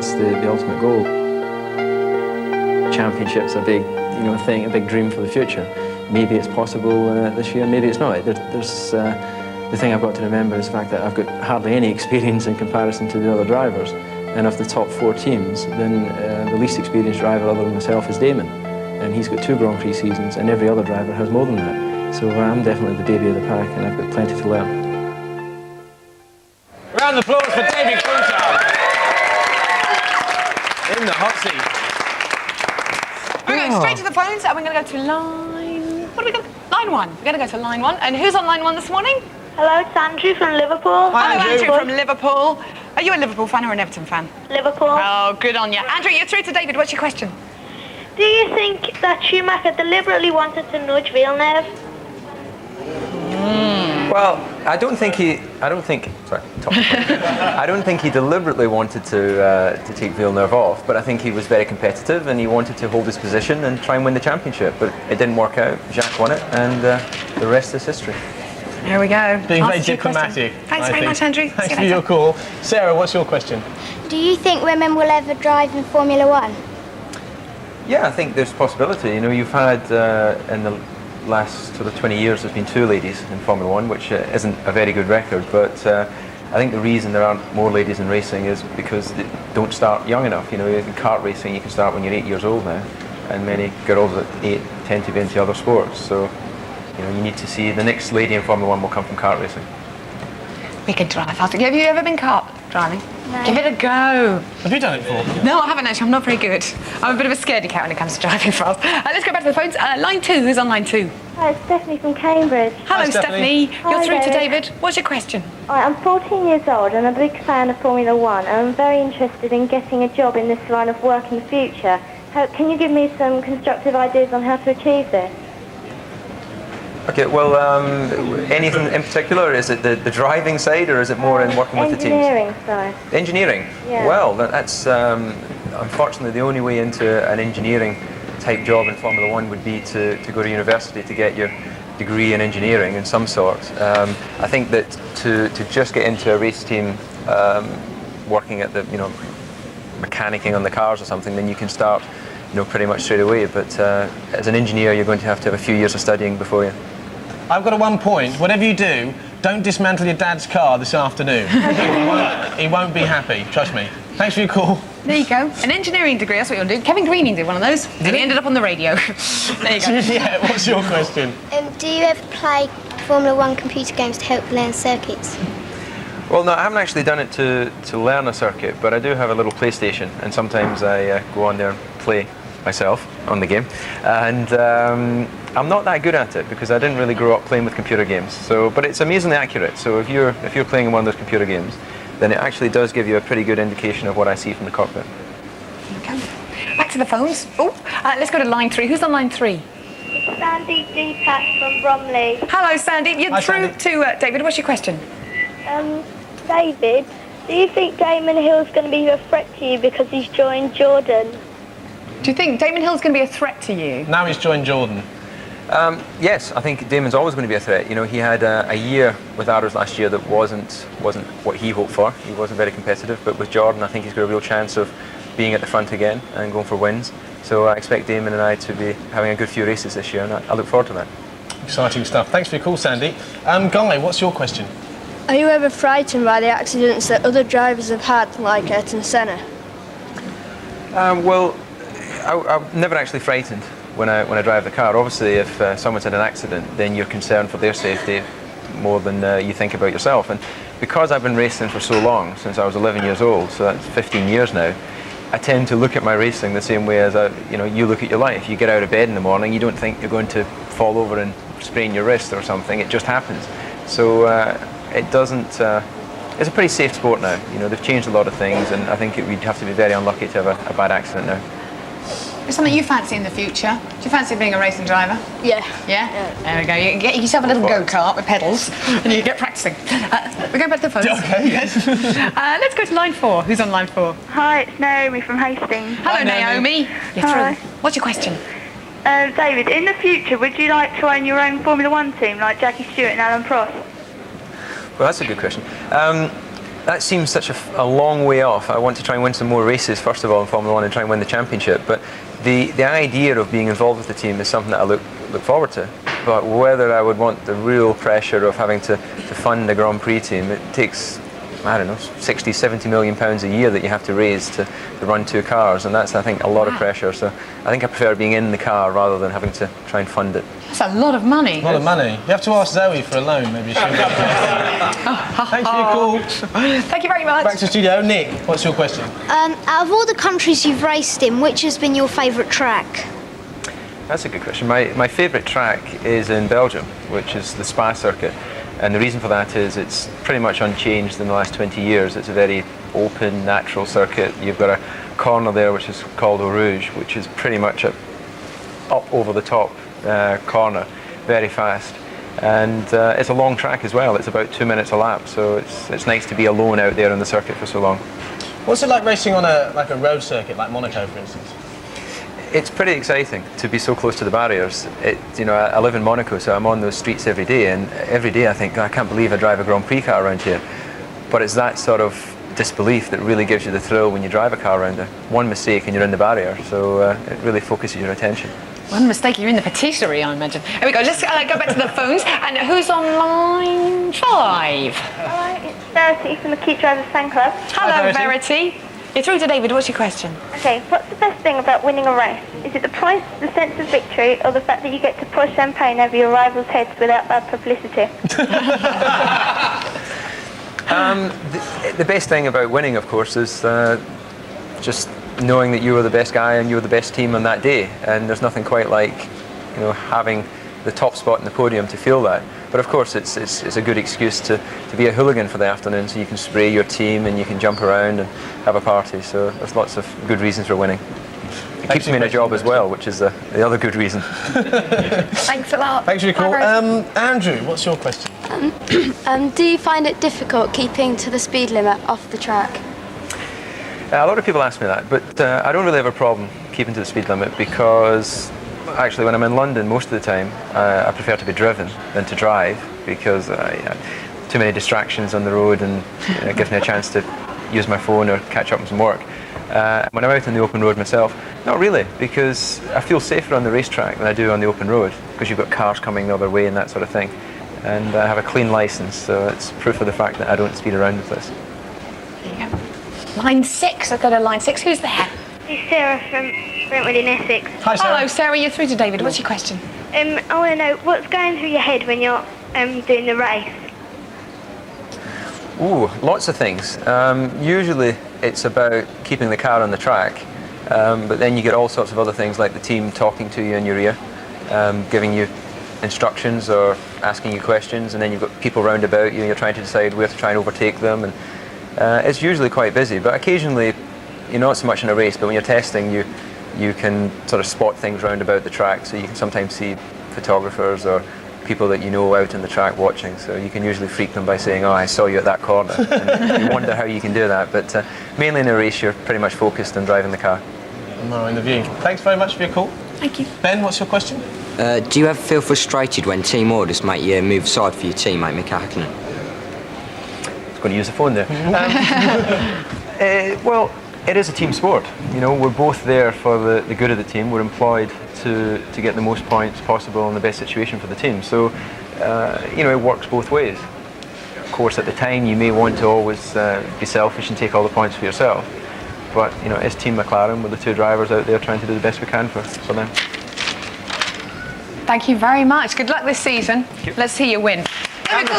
that's the ultimate goal. Championship's a big, thing, a big dream for the future. Maybe it's possible this year, maybe it's not. There's the thing I've got to remember is the fact that I've got hardly any experience in comparison to the other drivers. And of the top 4 teams, then the least experienced driver other than myself is Damon. And he's got 2 Grand Prix seasons, and every other driver has more than that. So I'm definitely the baby of the pack, and I've got plenty to learn. Round of applause for David Coulthard. In the hot seat. We're going straight to the phones, and we're going to go to line... What are we going to... Line 1. We're going to go to line 1. And who's on line 1 this morning? Hello, it's Andrew from Liverpool. Hi, Andrew from Liverpool. Are you a Liverpool fan or an Everton fan? Liverpool. Oh, good on you. Andrew, you're through to David. What's your question? Do you think that Schumacher deliberately wanted to nudge Villeneuve? Well, I don't think he deliberately wanted to take Villeneuve off, but I think he was very competitive and he wanted to hold his position and try and win the championship. But it didn't work out. Jacques won it, and the rest is history. There we go. Being very diplomatic. Thanks very much, Andrew. Thanks for your call. Sarah, what's your question? Do you think women will ever drive in Formula One? Yeah, I think there's a possibility. You've had in the last sort of 20 years, there's been 2 ladies in Formula One, which isn't a very good record. But I think the reason there aren't more ladies in racing is because they don't start young enough. In kart racing, you can start when you're 8 years old now, and many girls at 8 tend to be into other sports. So, you need to see the next lady in Formula One will come from kart racing. We could drive faster. Have you ever been kart driving? No. Give it a go. Have you done it before? No, I haven't actually. I'm not very good. I'm a bit of a scaredy cat when it comes to driving fast. Let's go back to the phones. Line 2. Who's on line 2? Hi, it's Stephanie from Cambridge. Hello, Hi, Stephanie. Hi, You're through to David. David. What's your question? I'm 14 years old and a big fan of Formula One, and I'm very interested in getting a job in this line of work in the future. Can you give me some constructive ideas on how to achieve this? Okay, well, anything in particular? Is it the driving side, or is it more in working with the teams? Engineering side. Engineering? Yeah. Well, that's unfortunately the only way into an engineering type job in Formula One would be to go to university to get your degree in engineering in some sort. I think that to just get into a race team working at the, mechanicking on the cars or something, then you can start pretty much straight away. But as an engineer, you're going to have a few years of studying before you. I've got a 1 point. Whatever you do, don't dismantle your dad's car this afternoon. he won't be happy, trust me. Thanks for your call. There you go. An engineering degree, that's what you'll do. Kevin Greening did one of those, and he ended up on the radio. There you go. Yeah, what's your question? Do you ever play Formula One computer games to help learn circuits? Well, no, I haven't actually done it to learn a circuit, but I do have a little PlayStation, and sometimes I go on there and play myself on the game. And I'm not that good at it because I didn't really grow up playing with computer games. But it's amazingly accurate. So if you're playing in one of those computer games, then it actually does give you a pretty good indication of what I see from the cockpit. Okay. Back to the phones. Let's go to line 3. Who's on line 3? Sandy Deepak from Bromley. Hello, Sandy. You're Hi, through Sandy. to David. What's your question? David, do you think Damon Hill's going to be a threat to you because he's joined Jordan? Do you think Damon Hill's going to be a threat to you? Now he's joined Jordan. Yes, I think Damon's always going to be a threat. He had a year with ours last year that wasn't what he hoped for. He wasn't very competitive, but with Jordan, I think he's got a real chance of being at the front again and going for wins. So I expect Damon and I to be having a good few races this year, and I look forward to that. Exciting stuff. Thanks for your call, Sandy. Guy, what's your question? Are you ever frightened by the accidents that other drivers have had, like Ayrton Senna? Well, I'm never actually frightened when I drive the car. Obviously, if someone's had an accident, then you're concerned for their safety more than you think about yourself. And because I've been racing for so long, since I was 11 years old, so that's 15 years now, I tend to look at my racing the same way as you look at your life. You get out of bed in the morning, you don't think you're going to fall over and sprain your wrist or something. It just happens. So it doesn't. It's a pretty safe sport now. They've changed a lot of things, and I think we'd have to be very unlucky to have a bad accident now. Is something you fancy in the future? Do you fancy being a racing driver? Yeah. Yeah? There we go. You can get yourself a little go-kart with pedals and you get practicing. We're going back to the phones. Okay, yes. Let's go to line 4. Who's on line 4? Hi, it's Naomi from Hastings. Hello, Naomi. You're Hi. through. What's your question? David, in the future, would you like to own your own Formula One team like Jackie Stewart and Alan Prost? Well, that's a good question. that seems such a long way off. I want to try and win some more races, first of all, in Formula 1 and try and win the championship. But the idea of being involved with the team is something that I look forward to. But whether I would want the real pressure of having to fund a Grand Prix team, it takes, I don't know, 60, 70 million pounds a year that you have to raise to run 2 cars, and that's, I think, a lot of pressure. So I think I prefer being in the car rather than having to try and fund it. That's a lot of money. A lot of money. You have to ask Zoe for a loan, maybe she'll get it. Thanks for your call. Thank you very much. Back to the studio. Nick, what's your question? Out of all the countries you've raced in, which has been your favourite track? That's a good question. My favourite track is in Belgium, which is the Spa circuit. And the reason for that is it's pretty much unchanged in the last 20 years. It's a very open, natural circuit. You've got a corner there which is called Eau Rouge, which is pretty much up over the top corner, very fast. And it's a long track as well. It's about 2 minutes a lap, so it's nice to be alone out there on the circuit for so long. What's it like racing on a road circuit, like Monaco, for instance? It's pretty exciting to be so close to the barriers. I live in Monaco, so I'm on those streets every day, and every day I think, I can't believe I drive a Grand Prix car around here. But it's that sort of disbelief that really gives you the thrill when you drive a car around there. One mistake and you're in the barrier, so it really focuses your attention. One mistake, you're in the patisserie, I imagine. Here we go, let's go back to the phones. And who's on line 5? Hello, it's Verity from the Keep Drivers Fan Club. Hello, Verity. You're through to David, what's your question? Okay, what's the best thing about winning a race? Is it the prize, the sense of victory, or the fact that you get to pour champagne over your rivals' heads without bad publicity? The best thing about winning, of course, is just knowing that you were the best guy and you were the best team on that day. And there's nothing quite like, having the top spot in the podium to feel that. But of course, it's a good excuse to be a hooligan for the afternoon, so you can spray your team and you can jump around and have a party. So there's lots of good reasons for winning. It keeps me in a job as well, which is the other good reason. Thanks a lot. Thanks for your call. Andrew, what's your question? Do you find it difficult keeping to the speed limit off the track? A lot of people ask me that, but I don't really have a problem keeping to the speed limit because actually when I'm in London most of the time I prefer to be driven than to drive because too many distractions on the road, and it gives me a chance to use my phone or catch up on some work. When I'm out on the open road myself, not really, because I feel safer on the racetrack than I do on the open road because you've got cars coming the other way and that sort of thing. And I have a clean licence, so it's proof of the fact that I don't speed around with this. There you go. Line 6, I've got a line 6. Who's there? It's Sarah from Brentwood in Essex. Hi, Sarah. Hello, Sarah, you're through to David. What's your question? I want to know what's going through your head when you're doing the race. Ooh, lots of things. Usually it's about keeping the car on the track, but then you get all sorts of other things like the team talking to you in your ear, giving you instructions or asking you questions, and then you've got people round about you and you're trying to decide where to try and overtake them. And it's usually quite busy, but occasionally, not so much in a race, but when you're testing, you can sort of spot things round about the track, so you can sometimes see photographers or people that you know out in the track watching, so you can usually freak them by saying, I saw you at that corner. And you wonder how you can do that, but mainly in a race you're pretty much focused on driving the car. In the view. Thanks very much for your call. Thank you. Ben, what's your question? Do you ever feel frustrated when team orders make you move aside for your teammate Mick Hakkinen? I was going to use the phone there. Well, it is a team sport. We're both there for the good of the team. We're employed to get the most points possible in the best situation for the team. So, it works both ways. Of course, at the time, you may want to always be selfish and take all the points for yourself. But, it's Team McLaren with the 2 drivers out there trying to do the best we can for them. Thank you very much. Good luck this season. Let's see you win. Very cool.